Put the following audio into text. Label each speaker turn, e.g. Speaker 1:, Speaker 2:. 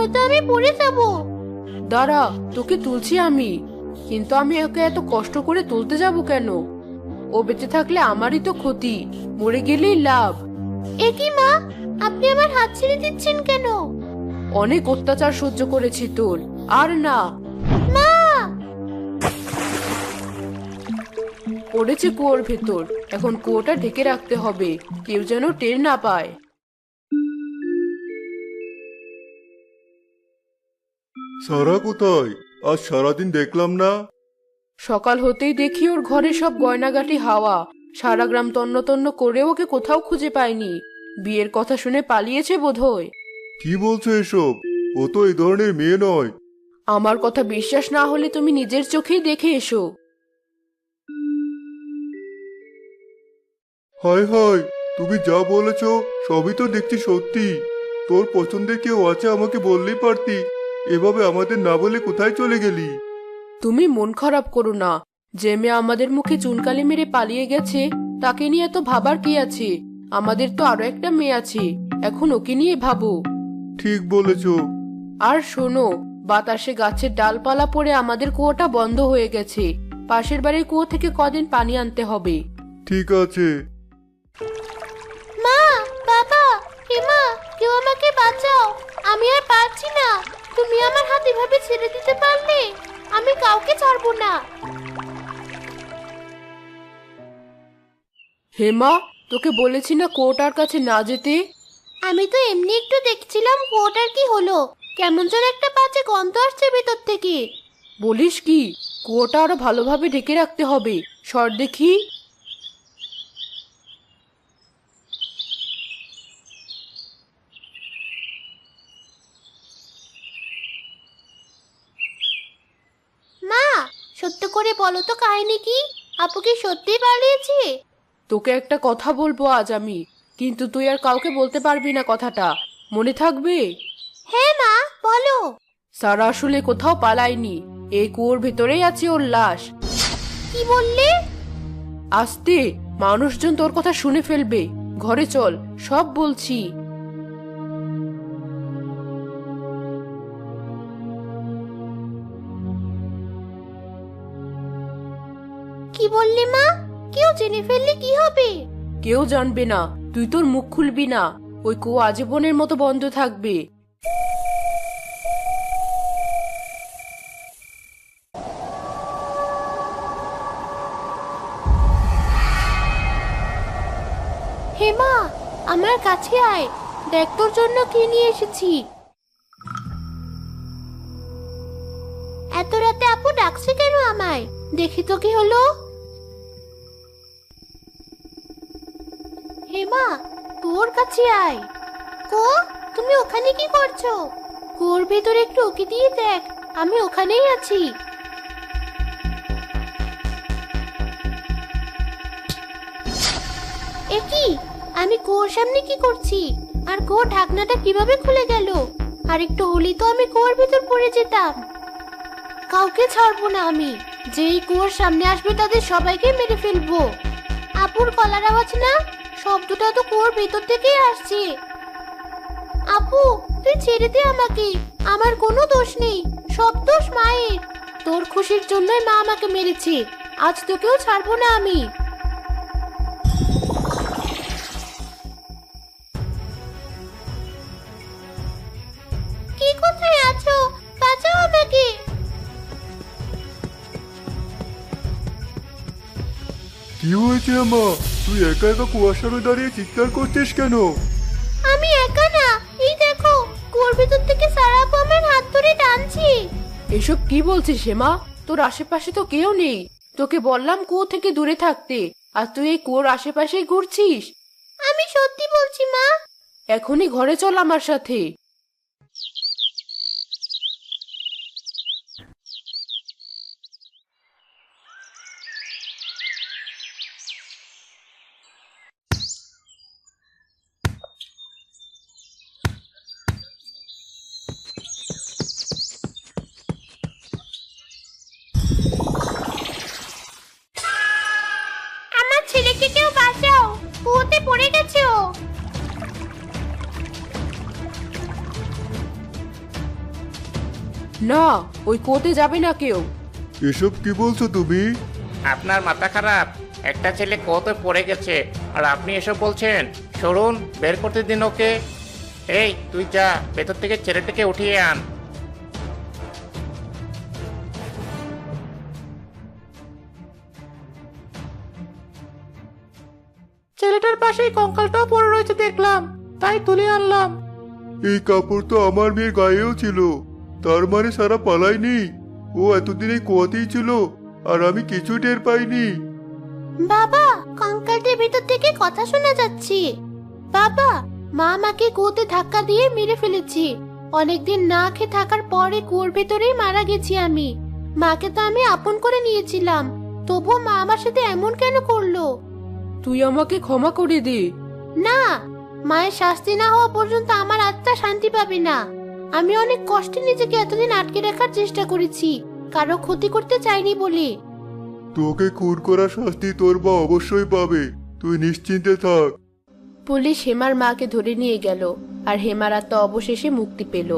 Speaker 1: নয়তো আমি পড়ে যাব।
Speaker 2: দাঁড়া, তোকে তুলছি আমি। কিন্তু আমি ওকে এত কষ্ট করে তুলতে যাব কেন? ও বেঁচে থাকলে আমারই তো ক্ষতি, মরে গেলেই লাভ।
Speaker 1: এ কি মা, আপনি আমার হাত ছেড়ে দিচ্ছেন কেন?
Speaker 2: অনেক অত্যাচার সহ্য করেছি তোর, আর না।
Speaker 1: মা!
Speaker 2: পড়েছে কুয়োর ভেতর, এখন কুয়োটা ঢেকে রাখতে হবে, কেউ যেন টের না পায়।
Speaker 3: সারা কোথায়? আজ সারাদিন দেখলাম না।
Speaker 2: সকাল হতেই দেখি ওর ঘরে সব গয়নাগাটি হাওয়া। সারা গ্রাম তন্ন তন্ন করেও ওকে কোথাও খুঁজে পায়নি। বিয়ের কথা শুনে পালিয়েছে বোধহয়।
Speaker 3: কি বলছো এসব? ও তো এই ধরনের মেয়ে নয়।
Speaker 2: আমার কথা বিশ্বাস না হলে তুমি নিজের চোখেই দেখে এসো।
Speaker 3: হায় হায়, তুমি যা বলেছ সবই তো দেখছি সত্যি। তোর পছন্দের কেউ আছে আমাকে বললেই পারতি। এভাবে আমাদের না বলে কোথায় চলে গেলি?
Speaker 2: তুমি মন খারাপ করো না। যে মেয়ে আমাদের মুখে চুনকালি মেরে পালিয়ে গেছে, তাকে নিয়ে তো ভাবার কি আছে? আমাদের তো আরো একটা মেয়ে আছে, এখন ওকে নিয়ে ভাবো।
Speaker 3: ঠিক বলেছ।
Speaker 2: আর শোনো, বাতাসে গাছের ডালপালা পড়ে আমাদের কুয়োটা বন্ধ হয়ে গেছে। পাশের বাড়ির কুয়ো থেকে কদিন পানি আনতে হবে।
Speaker 3: ঠিক আছে।
Speaker 1: মা, বাবা, হেমা, কেউ আমাকে বাঁচাও। আমি আর পারছি না। তুমি আমার হাত এভাবে ছেড়ে দিতে পারলে? আমি কাউকে ছাড়বো না।
Speaker 2: হেমা, তোকে বলেছি না কুয়োটার কাছে না যেতে?
Speaker 1: আমি তো এমনি একটু দেখছিলাম কুয়োটার কি হলো। কেমন যেন একটা বাজে গন্ধ আসছে ভেতর থেকে।
Speaker 2: বলিস কি? কুয়োটা আরো ভালোভাবে ঢেকে রাখতে হবে। সর দেখি।
Speaker 1: মা, সত্য করে বলো তো কাহিনী কি? আপু কি সত্যিই পালিয়েছে?
Speaker 2: তোকে একটা কথা বলবো আজ আমি, কিন্তু তুই আর কাউকে বলতে পারবি না কথাটা। মনে থাকবে?
Speaker 1: হ্যাঁ মা, বলো।
Speaker 2: সারা আসলে কোথাও পালায়নি, এই কুয়োর ভেতরেই আছে ওর লাশ।
Speaker 1: কি বললে?
Speaker 2: আস্তে, মানুষজন তোর কথা শুনে ফেলবে। ঘরে চল, সব বলছি।
Speaker 1: কি বললি মা? কেউ জেনে ফেললে কি হবে?
Speaker 2: কেউ জানবে না, তুই তোর মুখ খুলবি না। ওই কুয়ো আজীবনের মতো বন্ধ থাকবে।
Speaker 1: হেমা, আমার কাছে আয়। দেখ তোর জন্য কি নিয়ে এসেছি। এত রাতে আপু ডাকছে কেন আমায়? দেখি তো কি হলো। হেমা, তোর কাছে আয়। কো, তুমি ওখানে কি করছো? কুয়োর ভেতরে একটু উকি দিয়ে দেখ, আমি ওখানেই আছি। এ কি? আমি কুয়োর সামনে কি করছি? আর কুয়োর ঢাকনাটা কিভাবে খুলে গেল? আর একটু হলেই তো আমি কুয়োর ভেতর পড়ে যেতাম। কাউকে ছাড়বো না আমি। যেই কুয়োর সামনে আসবে তাদের সবাইকে মেরে ফেলবো। আপুর গলার আওয়াজ না? শব্দটা তো কুয়োর ভেতর থেকেই আসছে। আপু, তুই ছেড়ে দে আমাকে। আমার কোনো দোষ নেই, সব দোষ মায়ের। তোর খুশির জন্যই মা আমাকে মেরেছে। আজ তোকেও ছাড়বো না আমি। কে কোথায় আছো? বাঁচাও আমাকে।
Speaker 3: কি হয়েছে আমা? তুই একা একা কুয়াশারে দাঁড়িয়ে চিৎকার করছিস কেন?
Speaker 1: আমি একা না, এই দেখো কুয়োর ভেতর থেকে সারা আপু আমার হাত ধরে টানছে।
Speaker 2: এসব কি বলছিস হেমা? তোর আশেপাশে তো কেউ নেই। তোকে বললাম কুয়ো থেকে দূরে থাকতে, আর তুই এই কুয়োর আশেপাশেই ঘুরছিস।
Speaker 1: আমি সত্যি বলছি মা।
Speaker 2: এখনই ঘরে চল আমার সাথে।
Speaker 1: আমার ছেলেকে কেউ বাঁচাও, কুয়োতে পড়ে গেছে ও।
Speaker 2: না, ওই কুয়োতে যাবে না কেউ।
Speaker 3: এসব কি বলছো তুমি?
Speaker 4: আপনার মাথা খারাপ? একটা ছেলে কত পড়ে গেছে আর আপনি এসব বলছেন? সরুন, বের করতে দিন ওকে। এই তুই যা, ভেতর থেকে ছেলেটাকে উঠিয়ে আন। ছেলেটার পাশেই কঙ্কালটাও পড়ে রয়েছে দেখলাম, তাই তুলে আনলাম।
Speaker 3: এই কাপড় তো আমার মেয়ের গায়েও ছিল, তার মানে সারা পালায়নি। ও এতদিন এই কুয়াতেই ছিল আর আমি কিছু টের পাইনি।
Speaker 1: বাবা, কঙ্কালটির ভিতর থেকে কথা শোনা যাচ্ছে। বাবা, মা আমাকে কুয়োতে ধাক্কা দিয়ে মেরে ফেলেছি। অনেকদিন না খেয়ে থাকার পরে কুয়োর ভেতরেই মারা গেছি আমি। মাকে তো আমি আপন করে নিয়েছিলাম, তবুও মা আমার সাথে এমন কেন করলো?
Speaker 2: তুই আমাকে ক্ষমা করে দে।
Speaker 1: না, মায়ের শাস্তি না হওয়া পর্যন্ত আমার আত্মা শান্তি পাবে না। আমি অনেক কষ্টে নিজেকে এতদিন আটকে রাখার চেষ্টা করেছি, কারো ক্ষতি করতে চাইনি বলে।
Speaker 3: তোকে খুন করার শাস্তি তোর মা অবশ্যই পাবে, তুই নিশ্চিন্তে থাক।
Speaker 2: পুলিশ হেমার মাকে ধরে নিয়ে গেল আর হেমার আত্মা অবশেষে মুক্তি পেল।